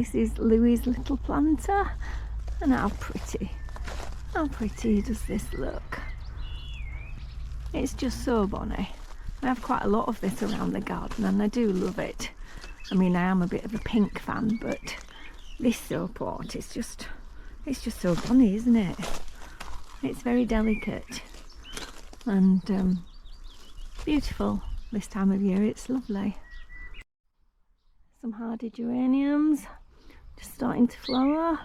This is Louis' little planter, and how pretty does this look? It's just so bonny. I have quite a lot of this around the garden and I do love it. I mean, I am a bit of a pink fan, but this soapwort is just, it's just so bonny, isn't it? It's very delicate and beautiful this time of year. It's lovely. Some hardy geraniums just starting to flower.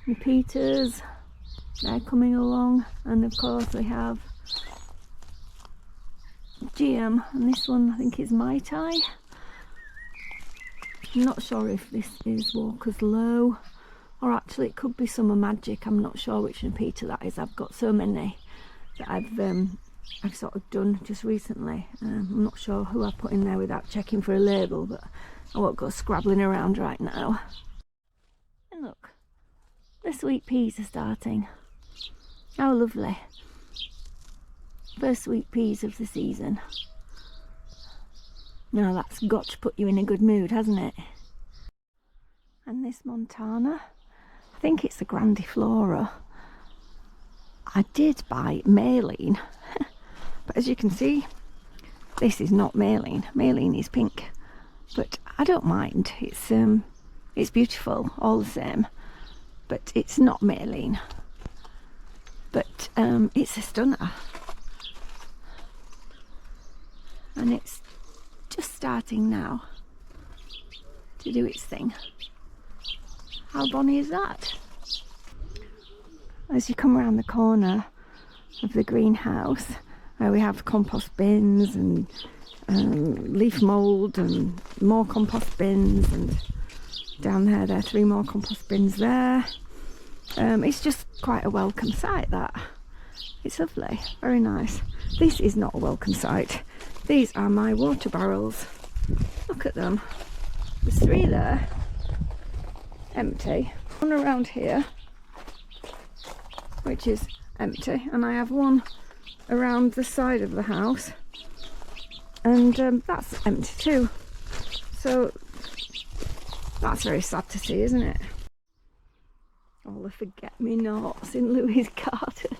Repeaters, they're coming along, and of course we have GM, and this one I think is Mai Tai. I'm not sure if this is Walker's Low, or actually it could be Summer Magic. I'm not sure which repeater that is. I've got so many that I've sort of done just recently. I'm not sure who I put in there without checking for a label, but I won't go scrabbling around right now. And look, the sweet peas are starting. How lovely. First sweet peas of the season. Now that's got to put you in a good mood, hasn't it? And this Montana, I think it's a Grandiflora. I did buy Maylene, but as you can see, this is not Maylene. Maylene is pink, but I don't mind. It's beautiful all the same, but it's not Maylene. But it's a stunner, and it's just starting now to do its thing. How bonny is that? As you come around the corner of the greenhouse, where we have compost bins and leaf mould and more compost bins, and down there are 3 more compost bins there. It's just quite a welcome sight, that. It's lovely, very nice. This is not a welcome sight. These are my water barrels. Look at them. There's 3 there, empty. One around here, which is empty, and I have one around the side of the house, and that's empty too. So that's very sad to see, isn't it? All the forget-me-nots in Louis' garden.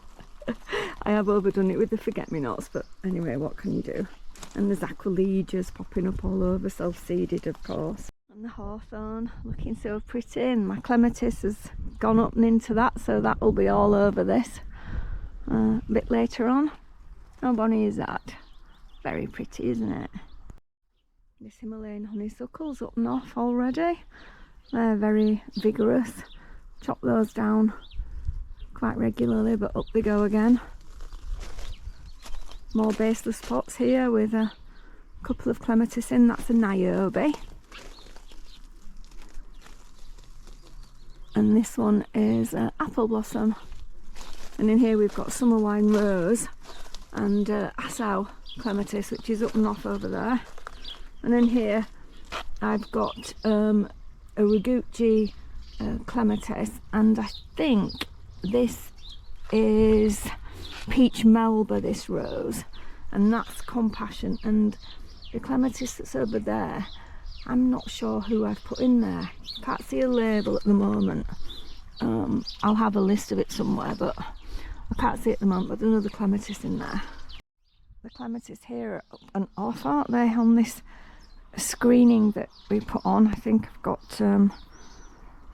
I have overdone it with the forget-me-nots, but anyway, what can you do? And there's Aquiledias popping up all over, self-seeded of course. And the hawthorn looking so pretty, and my clematis has gone up and into that, so that will be all over this a bit later on. How bonny is that? Very pretty, isn't it? This Himalayan honeysuckle's up and off already. They're very vigorous. Chop those down quite regularly, but up they go again. More baseless pots here with a couple of clematis in. That's a Niobe. And this one is apple blossom. And in here we've got summer wine rose and Assau clematis, which is up and off over there. And then here I've got a Rigucci clematis, and I think this is Peach Melba, this rose, and that's Compassion. And the clematis that's over there, I'm not sure who I've put in there. Can't see a label at the moment. I'll have a list of it somewhere, but I can't see it at the moment. But there's another clematis in there. The clematis here are up and off, aren't they, on this screening that we put on. I think I've got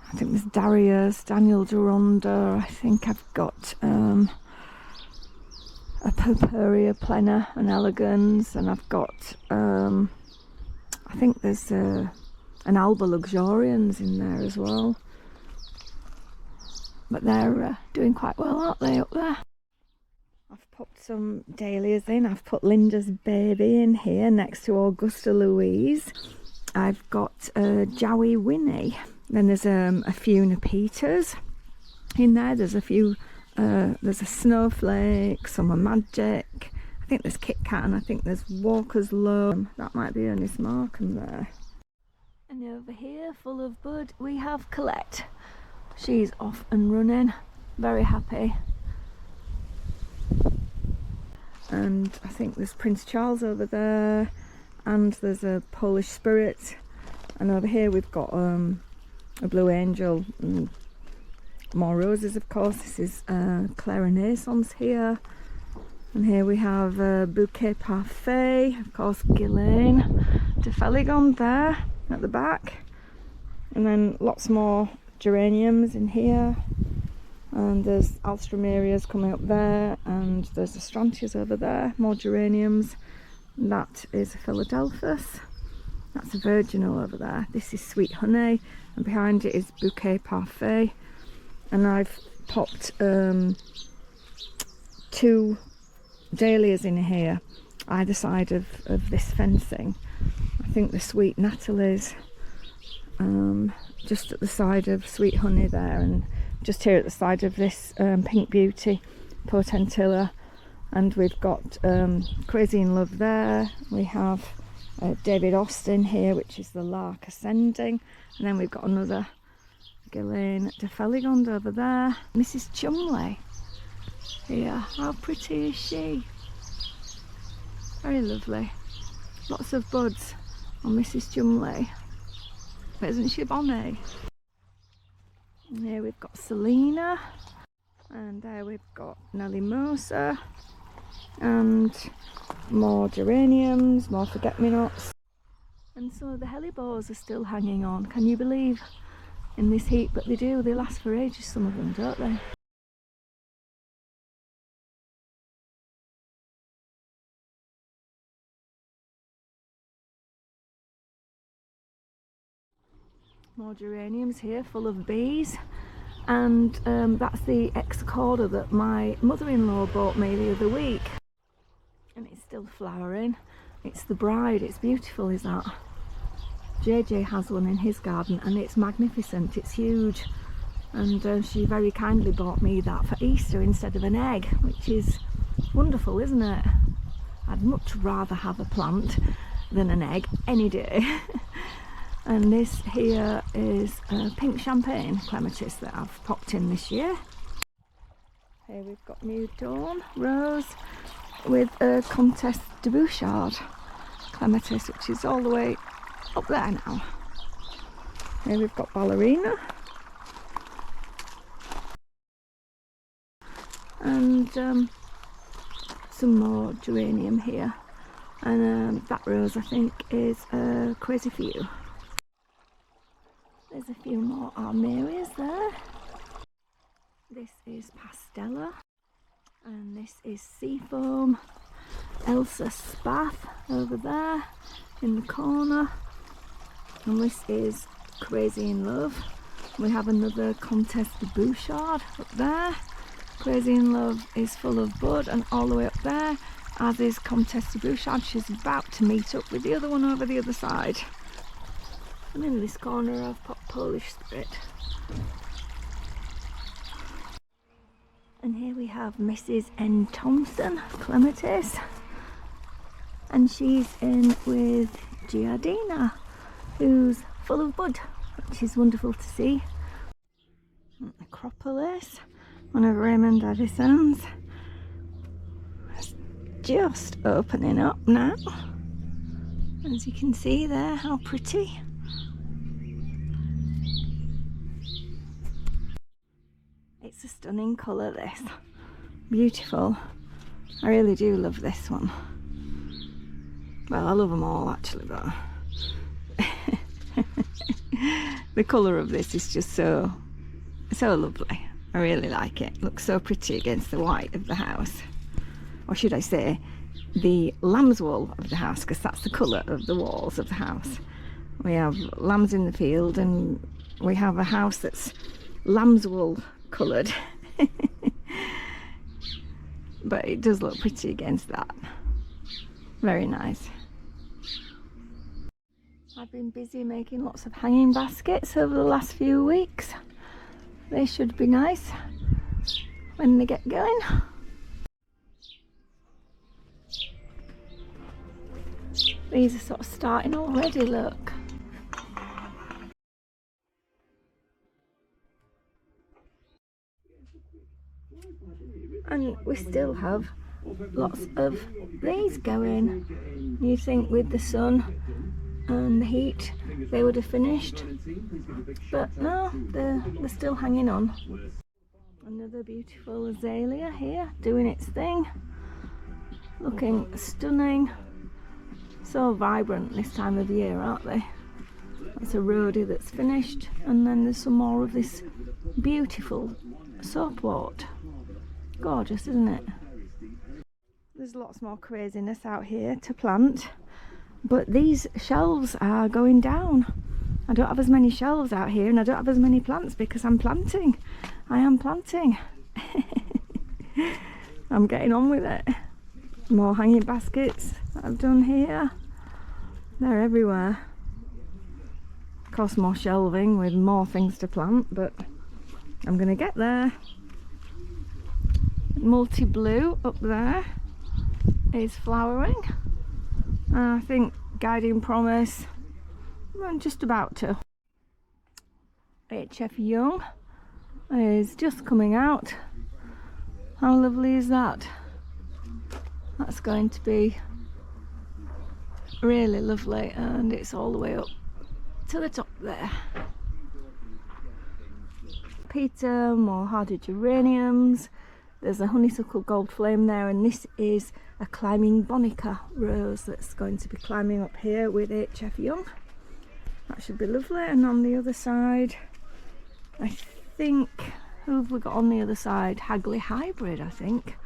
I think there's Darius, Daniel Deronda. I think I've got a Purpurea plena and elegans, and I've got I think there's an Alba luxurians in there as well. But they're doing quite well, aren't they, up there? I've popped some dahlias in. I've put Linda's baby in here next to Augusta Louise. I've got Jowie Winnie. Then there's a few Nepetas in there. There's a few, there's a Snowflake, Summer Magic. I think there's Kit Kat, and I think there's Walker's Low. That might be Ernest Markham there. And over here, full of bud, we have Colette. She's off and running, very happy. And I think there's Prince Charles over there, and there's a Polish Spirit. And over here we've got a blue angel, and more roses of course. This is Clarinescence here, and here we have Bouquet Parfait, of course Ghislaine de Feligon there at the back, and then lots more geraniums in here, and there's alströmerias coming up there, and there's astrantias over there, more geraniums. And that is a Philadelphus, that's a virginal over there. This is Sweet Honey, and behind it is Bouquet Parfait. And I've popped 2 dahlias in here either side of this fencing. I think the Sweet Natalie's just at the side of Sweet Honey there, and just here at the side of this Pink Beauty Potentilla. And we've got Crazy in Love there. We have David Austin here, which is the Lark Ascending, and then we've got another Ghislaine de Feligon over there. Mrs. Chumley here, how pretty is she? Very lovely. Lots of buds on Mrs. Chumley. But isn't she bonny? And here we've got Selena, and there we've got Nelly Mosa, and more geraniums, more forget-me-nots, and some of the hellebores are still hanging on. Can you believe, in this heat? But they do, they last for ages, some of them, don't they? More geraniums here full of bees, and that's the Excorda that my mother-in-law bought me the other week, and it's still flowering. It's the Bride, it's beautiful, is that? JJ has one in his garden and it's magnificent, it's huge, and she very kindly bought me that for Easter instead of an egg, which is wonderful, isn't it? I'd much rather have a plant than an egg any day. And this here is pink champagne clematis that I've popped in this year. Here we've got New Dawn Rose with a Comtesse de Bouchard clematis, which is all the way up there now. Here we've got Ballerina, and some more geranium here, and that rose I think is Crazy for You. There's a few more armerias there. This is Pastella, and this is Seafoam. Elsa Spath over there in the corner, and this is Crazy in Love. We have another Comtesse de Bouchard up there. Crazy in Love is full of bud, and all the way up there, as is Comtesse de Bouchard. She's about to meet up with the other one over the other side. And in this corner I've popped Polish Spirit. And here we have Mrs. N. Thompson clematis, and she's in with Giardina, who's full of bud, which is wonderful to see. Acropolis, one of Raymond Addison's. It's just opening up now, as you can see there, how pretty. It's a stunning colour, this. Beautiful. I really do love this one. Well, I love them all actually, but the colour of this is just so lovely. I really like it. It looks so pretty against the white of the house. Or should I say, the lamb's wool of the house, because that's the colour of the walls of the house. We have lambs in the field, and we have a house that's lamb's wool coloured. But it does look pretty against that. Very nice. I've been busy making lots of hanging baskets over the last few weeks. They should be nice when they get going. These are sort of starting already, look. And we still have lots of these going. You think with the sun and the heat, they would have finished. But no, they're still hanging on. Another beautiful azalea here, doing its thing. Looking stunning. So vibrant this time of year, aren't they? That's a rhodie that's finished, and then there's some more of this beautiful soapwort. Gorgeous, isn't it? There's lots more craziness out here to plant, but these shelves are going down. I don't have as many shelves out here, and I don't have as many plants because I'm planting. I am planting. I'm getting on with it. More hanging baskets that I've done here. They're everywhere. Cost more shelving with more things to plant, but I'm going to get there. Multi-blue up there is flowering. I think Guiding Promise, I'm just about to. HF Young is just coming out. How lovely is that? That's going to be really lovely, and it's all the way up to the top there. Peter, more hardy geraniums. There's a honeysuckle gold flame there, and this is a climbing bonica rose that's going to be climbing up here with HF Young. That should be lovely. And on the other side, I think, who have we got on the other side? Hagley Hybrid, I think,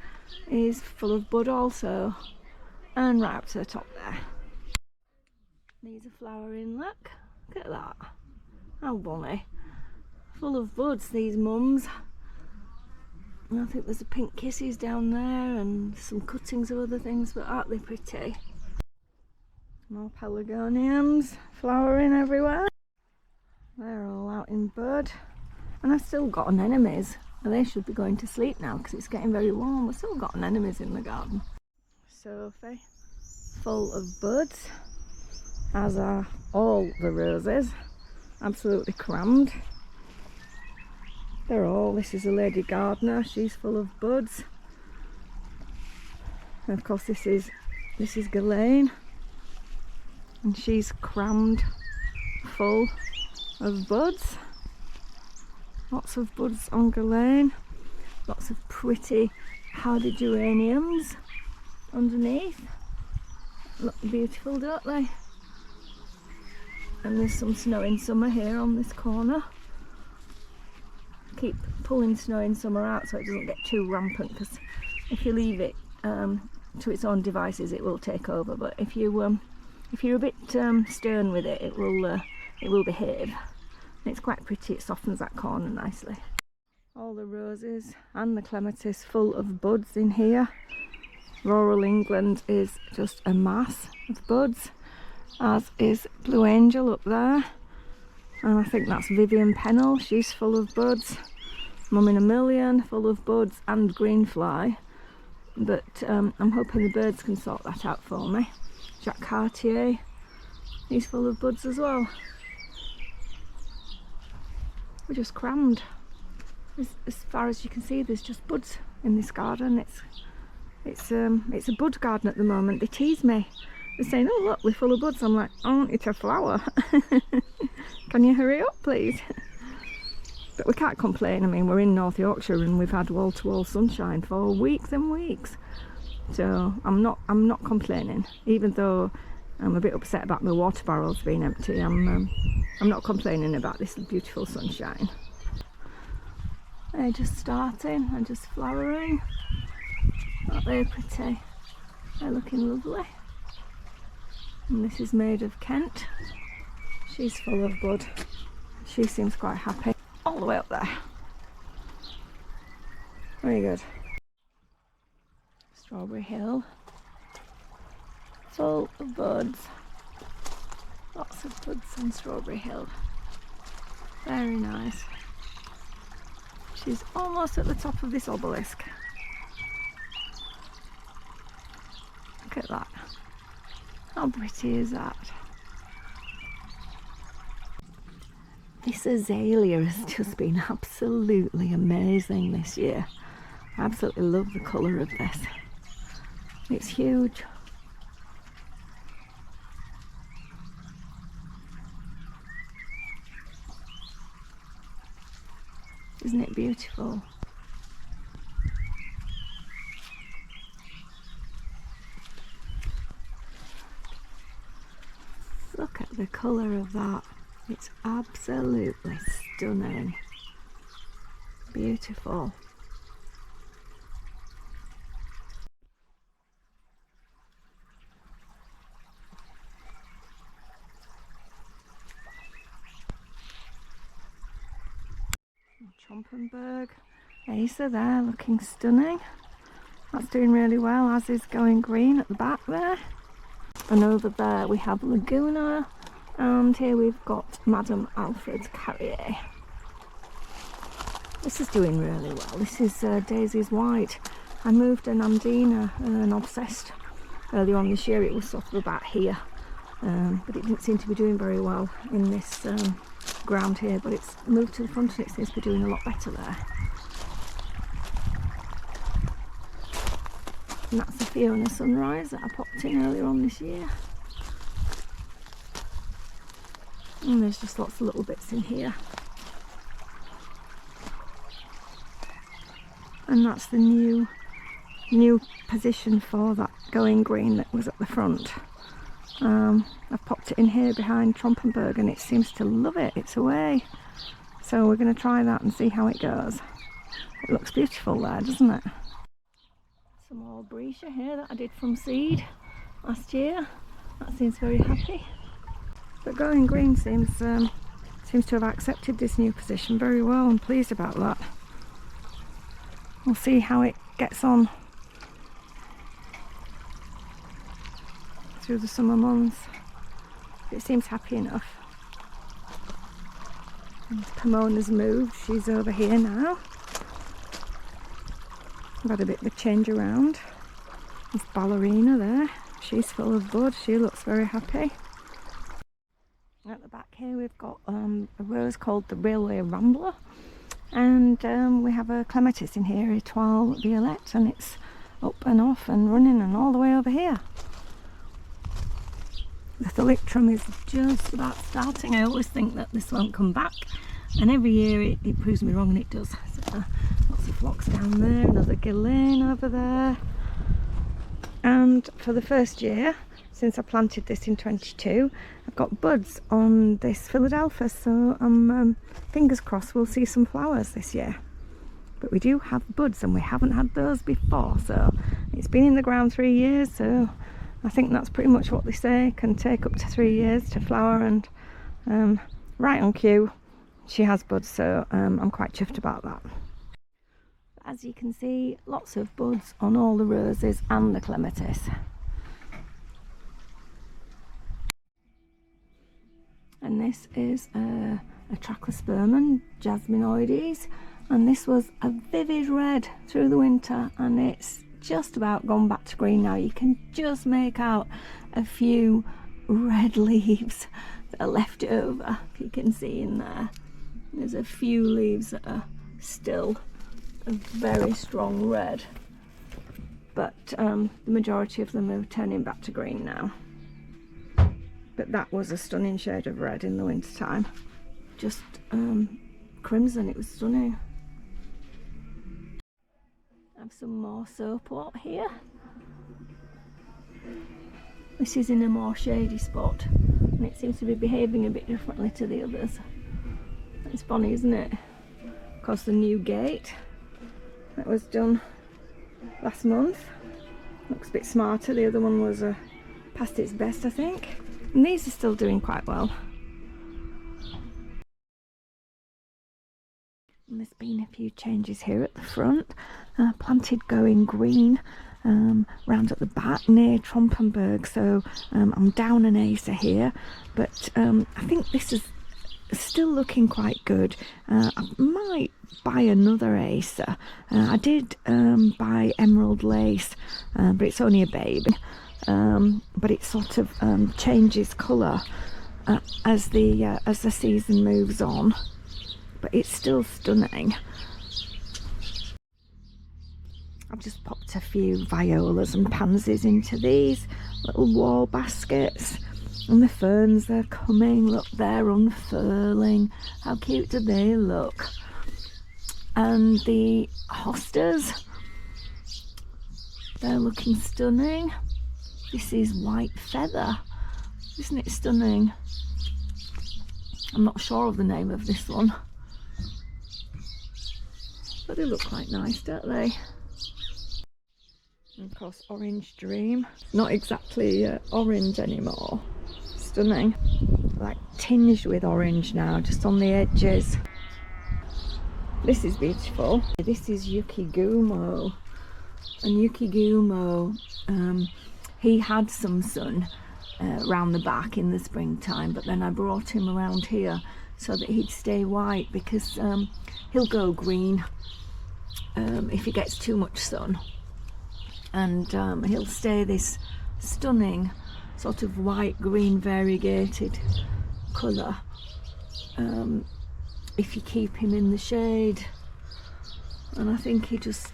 is full of bud also, and right up to the top there. These are flowering, look at that, how bonny, full of buds, these mums. And I think there's a pink kisses down there and some cuttings of other things, but aren't they pretty? More pelargoniums flowering everywhere. They're all out in bud, and I've still got anemones. And they should be going to sleep now because it's getting very warm. We've still got anemones in the garden. Sophie, full of buds, as are all the roses. Absolutely crammed. They're all, this is a lady gardener, she's full of buds. And of course this is Ghislaine, and she's crammed full of buds. Lots of buds on Ghislaine, lots of pretty hardy geraniums underneath. Look beautiful, don't they? And there's some snow in summer here on this corner. Keep pulling snow in summer out so it doesn't get too rampant, because if you leave it to its own devices it will take over, but if you're a bit stern with it, it will behave. It's quite pretty, it softens that corner nicely. All the roses and the clematis full of buds in here. Rural England is just a mass of buds, as is Blue Angel up there. And I think that's Vivian Pennell, she's full of buds. Mum in a Million, full of buds, and greenfly. But I'm hoping the birds can sort that out for me. Jacques Cartier, he's full of buds as well. We're just crammed. As far as you can see, there's just buds in this garden. It's a bud garden at the moment. They tease me. They're saying, "Oh look, we're full of buds." I'm like, "I want you to flower." Can you hurry up, please? But we can't complain. I mean, we're in North Yorkshire and we've had wall-to-wall sunshine for weeks and weeks. So I'm not complaining, even though I'm a bit upset about my water barrels being empty. I'm not complaining about this beautiful sunshine. They're just starting and just flowering. Aren't they pretty? They're looking lovely. And this is Maid of Kent. She's full of bud. She seems quite happy. All the way up there. Very good. Strawberry Hill. Full of buds. Lots of buds on Strawberry Hill. Very nice. She's almost at the top of this obelisk. Look at that. How pretty is that? This azalea has just been absolutely amazing this year. I absolutely love the colour of this. It's huge. Isn't it beautiful? Look at the colour of that. It's absolutely stunning. Beautiful. Trompenberg Acer there, looking stunning. That's doing really well, as is Going Green at the back there. And over there we have Laguna, and here we've got Madame Alfred's Carrier. This is doing really well. This is Daisy's White. I moved an Andina, an Obsessed, earlier on this year. It was sort of about here, but it didn't seem to be doing very well in this ground here, but it's moved to the front and it seems to be doing a lot better there. And that's the Fiona Sunrise that I popped in earlier on this year. And there's just lots of little bits in here. And that's the new position for that Going Green that was at the front. I've popped it in here behind Trompenberg and it seems to love it. It's away. So we're going to try that and see how it goes. It looks beautiful there, doesn't it? Some more Brescia here that I did from seed last year. That seems very happy. But Going Green seems to have accepted this new position very well. I'm pleased about that. We'll see how it gets on through the summer months. It seems happy enough. And Pomona's moved, she's over here now. I've had a bit of a change around. There's Ballerina there, she's full of bud, she looks very happy. At the back here we've got a rose called the Railway Rambler, and we have a clematis in here, Etoile Violette, and it's up and off and running and all the way over here. The Thalictrum is just about starting. I always think that this won't come back, and every year it proves me wrong, and it does. So, lots of phlox down there, another Ghislaine over there. And for the first year, since I planted this in 22, I've got buds on this Philadelphia, so I'm fingers crossed we'll see some flowers this year. But we do have buds and we haven't had those before, so it's been in the ground 3 years, so I think that's pretty much what they say, can take up to 3 years to flower, and right on cue she has buds, so I'm quite chuffed about that. As you can see, lots of buds on all the roses and the clematis. And this is a Trachlospermum jasminoides, and this was a vivid red through the winter, and it's just about gone back to green now. You can just make out a few red leaves that are left over, if you can see in there. There's a few leaves that are still a very strong red, but the majority of them are turning back to green now. But that was a stunning shade of red in the winter time, just crimson. It was stunning. I have some more soapwort here. This is in a more shady spot, and it seems to be behaving a bit differently to the others. It's funny, isn't it? Of course, the new gate that was done last month looks a bit smarter. The other one was past its best, I think. And these are still doing quite well. And there's been a few changes here at the front. Planted Going Green round at the back near Trompenberg, so I'm down an Acer here, but I think this is still looking quite good. I might buy another Acer. I did buy Emerald Lace, but it's only a baby, but it sort of changes colour as the season moves on, but it's still stunning. I've just popped a few violas and pansies into these little wall baskets, and the ferns, they're coming. Look, they're unfurling. How cute do they look? And the hostas, they're looking stunning. This is white feather. Isn't it stunning? I'm not sure of the name of this one, but they look quite nice, don't they? And of course, orange dream. Not exactly orange anymore. Stunning. Like tinged with orange now, just on the edges. This is beautiful. This is Yukigumo. And Yukigumo, he had some sun round the back in the springtime, but then I brought him around here so that he'd stay white, because he'll go green if he gets too much sun, and he'll stay this stunning sort of white green variegated colour if you keep him in the shade. And I think he just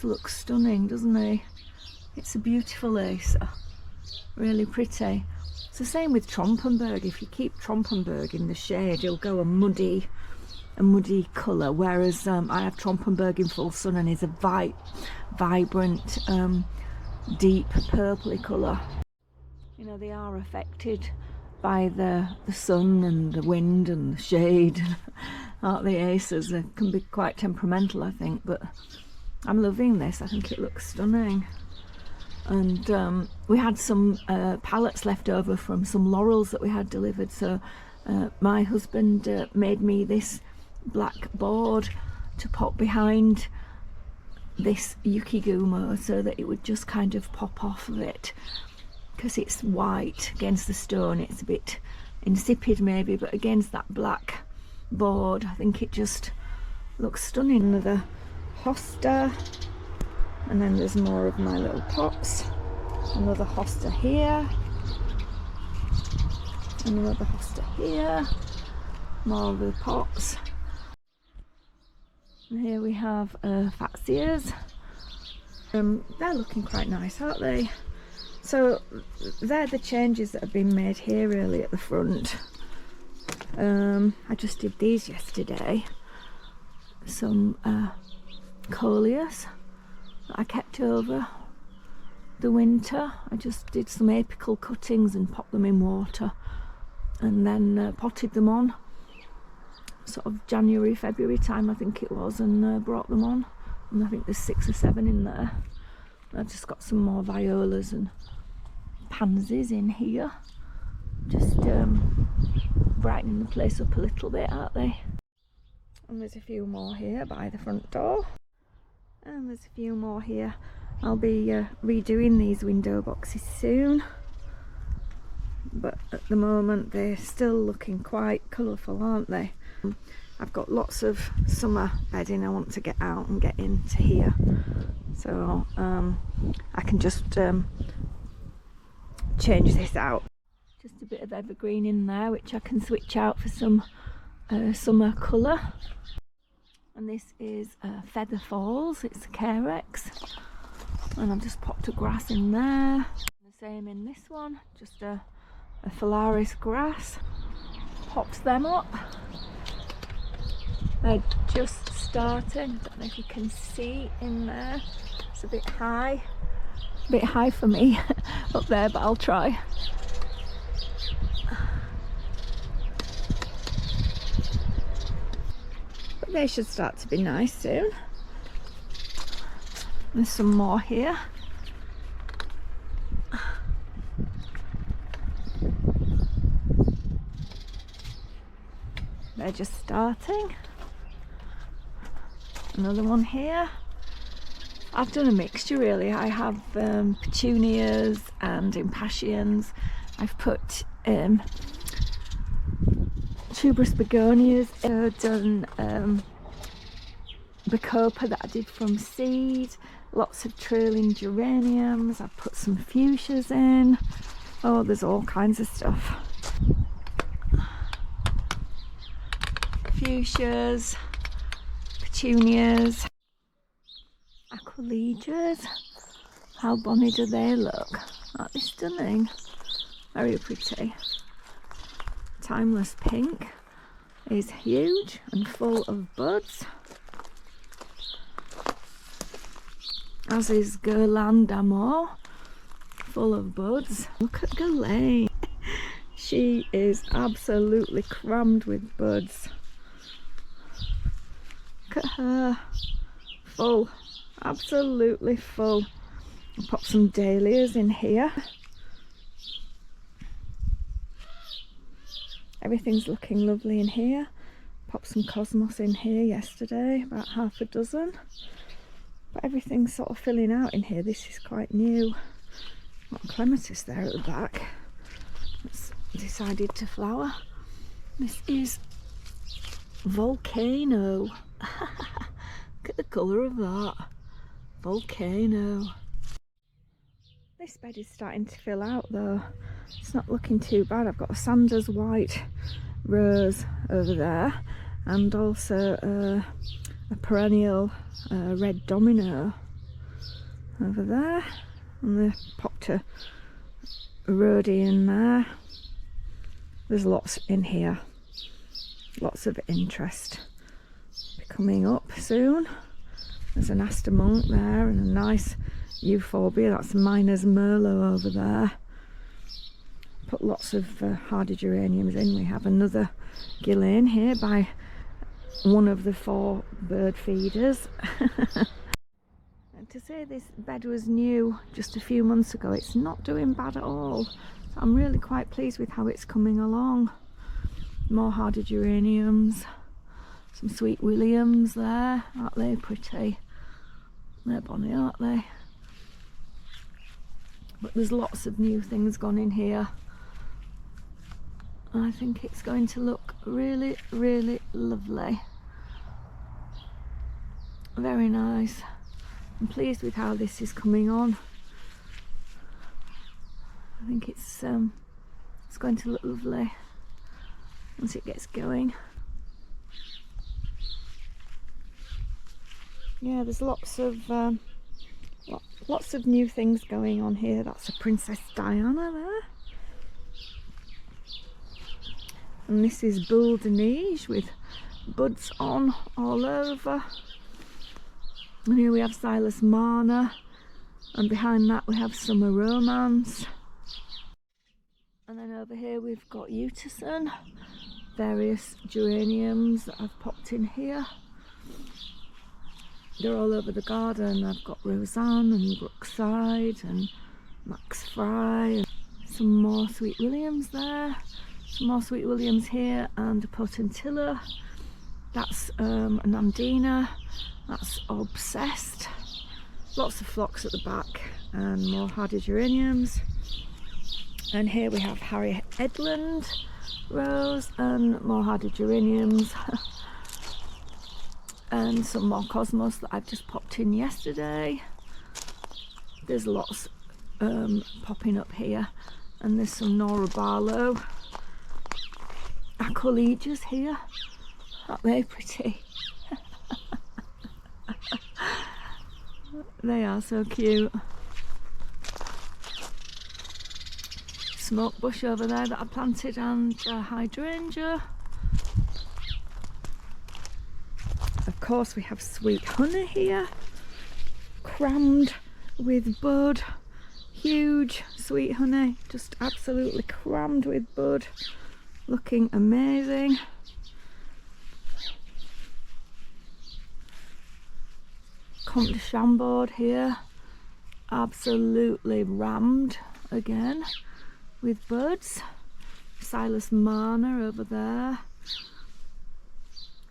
looks stunning, doesn't he? It's a beautiful acer, really pretty. It's the same with Trompenberg. If you keep Trompenberg in the shade, he'll go a muddy colour, whereas I have Trompenberg in full sun and is a vibrant deep purpley colour. You know, they are affected by the sun and the wind and the shade, aren't they, acers? They can be quite temperamental, I think, but I'm loving this. I think it looks stunning. And we had some pallets left over from some laurels that we had delivered, so my husband made me this black board to pop behind this Yukigumo so that it would just kind of pop off of it, because it's white against the stone. It's a bit insipid maybe, but against that black board I think it just looks stunning. Another hosta, and then there's more of my little pots. Another hosta here, and another hosta here, more of the pots. And here we have faxias. They're looking quite nice, aren't they? So they're the changes that have been made here really at the front. I just did these yesterday. Some coleus that I kept over the winter. I just did some apical cuttings and popped them in water, and then potted them on sort of January, February time I think it was, and brought them on, and I think there's 6 or 7 in there. I've just got some more violas and pansies in here, just brightening the place up a little bit, aren't they? And there's a few more here by the front door, and there's a few more here. I'll be redoing these window boxes soon, but at the moment they're still looking quite colourful, aren't they? I've got lots of summer bedding I want to get out and get into here, so I can just change this out. Just a bit of evergreen in there which I can switch out for some summer colour. And this is Feather Falls, it's a Carex, and I've just popped a grass in there. The same in this one, just a Phalaris grass. Popped them up. They're just starting. I don't know if you can see in there. It's a bit high for me up there, but I'll try. But they should start to be nice soon. There's some more here. They're just starting. Another one here. I've done a mixture really. I have petunias and impatiens. I've put tuberous begonias. I've done bacopa that I did from seed. Lots of trailing geraniums. I've put some fuchsias in. Oh, there's all kinds of stuff. Fuchsias, petunias, aquiledias. How bonny do they look? Aren't they stunning? Very pretty. Timeless pink. is huge and full of buds, as is Guirlande d'Amour, full of buds. Look at Ghislaine. She is absolutely crammed with buds. Look at her. Full. Absolutely full. I'll pop some dahlias in here. Everything's looking lovely in here. Popped some cosmos in here yesterday, about half a dozen. But everything's sort of filling out in here. This is quite new. Got clematis there at the back. It's decided to flower. This is Volcano. Look at the colour of that. Volcano. This bed is starting to fill out though. It's not looking too bad. I've got a Sanders white rose over there, and also a perennial red domino over there, and they popped a rhodie in there. There's lots in here, lots of interest. Be coming up soon. There's an Aster Monk there and a nice euphorbia. That's Miner's Merlot over there. Put lots of hardy geraniums in. We have another Ghislaine here by one of the 4 bird feeders. And to say this bed was new just a few months ago, it's not doing bad at all. So I'm really quite pleased with how it's coming along. More hardy geraniums, some sweet williams there. Aren't they pretty? They're bonny, aren't they? But there's lots of new things gone in here. I think it's going to look really, really lovely. Very nice. I'm pleased with how this is coming on. I think it's going to look lovely once it gets going. Yeah, there's lots of new things going on here. That's a Princess Diana there. And this is Boule de Neige with buds on all over. And here we have Silas Marner, and behind that we have Summer Romance. And then over here we've got Utison, various geraniums that I've popped in here. They're all over the garden. I've got Roseanne and Brookside and Max Fry, and some more Sweet Williams there. Some more Sweet Williams here, and a Potentilla. That's an Andina. That's Obsessed. Lots of phlox at the back, and more hardy geraniums. And here we have Harry Edland rose and more hardy geraniums. And some more cosmos that I've just popped in yesterday. There's lots popping up here, and there's some Nora Barlow Aquilegias here. Aren't they pretty? They are so cute. Smoke bush over there that I planted, and hydrangea. Of course we have sweet honey here, crammed with bud. Huge sweet honey, just absolutely crammed with bud. Looking amazing. Comte de Chambord here, absolutely rammed again with buds. Silas Marner over there.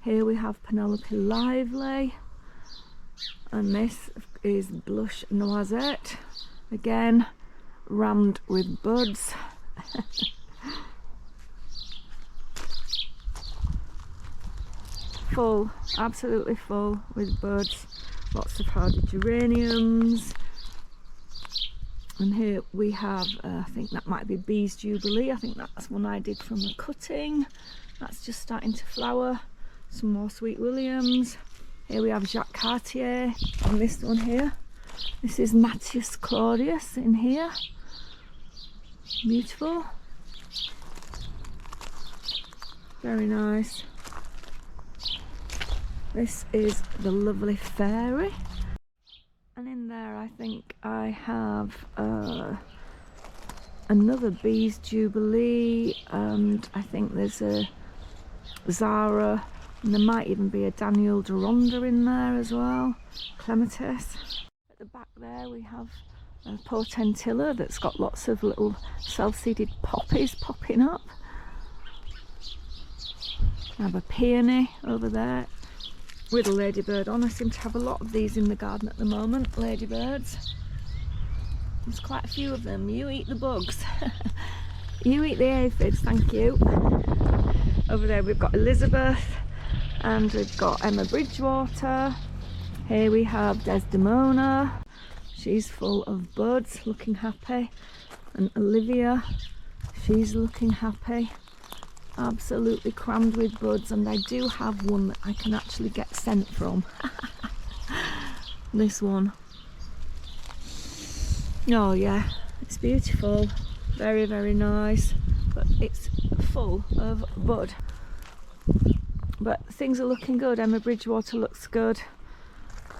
Here we have Penelope Lively, and this is Blush Noisette, again rammed with buds. Full, absolutely full with buds. Lots of hardy geraniums. And here we have, I think that might be Bee's Jubilee. I think that's one I did from a cutting. That's just starting to flower. Some more Sweet Williams. Here we have Jacques Cartier on this one here. This is Matthias Claudius in here. Beautiful. Very nice. This is the lovely fairy. And in there I think I have another Bees Jubilee, and I think there's a Zara, and there might even be a Daniel Deronda in there as well, clematis. At the back there we have a potentilla that's got lots of little self-seeded poppies popping up. I have a peony over there with a ladybird on. I seem to have a lot of these in the garden at the moment, ladybirds. There's quite a few of them. You eat the bugs. You eat the aphids, thank you. Over there we've got Elizabeth, and we've got Emma Bridgewater. Here we have Desdemona. She's full of buds, looking happy. And Olivia, she's looking happy. Absolutely crammed with buds, and I do have one that I can actually get scent from. This one. Oh yeah, it's beautiful. Very, very nice. But it's full of bud. But things are looking good. Emma Bridgewater looks good,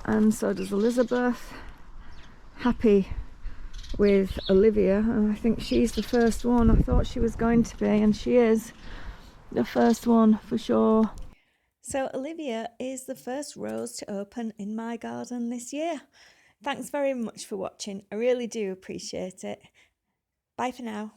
and so does Elizabeth. Happy with Olivia, and I think she's the first one. I thought she was going to be, and she is the first one for sure. So Olivia is the first rose to open in my garden this year. Thanks very much for watching. I really do appreciate it. Bye for now.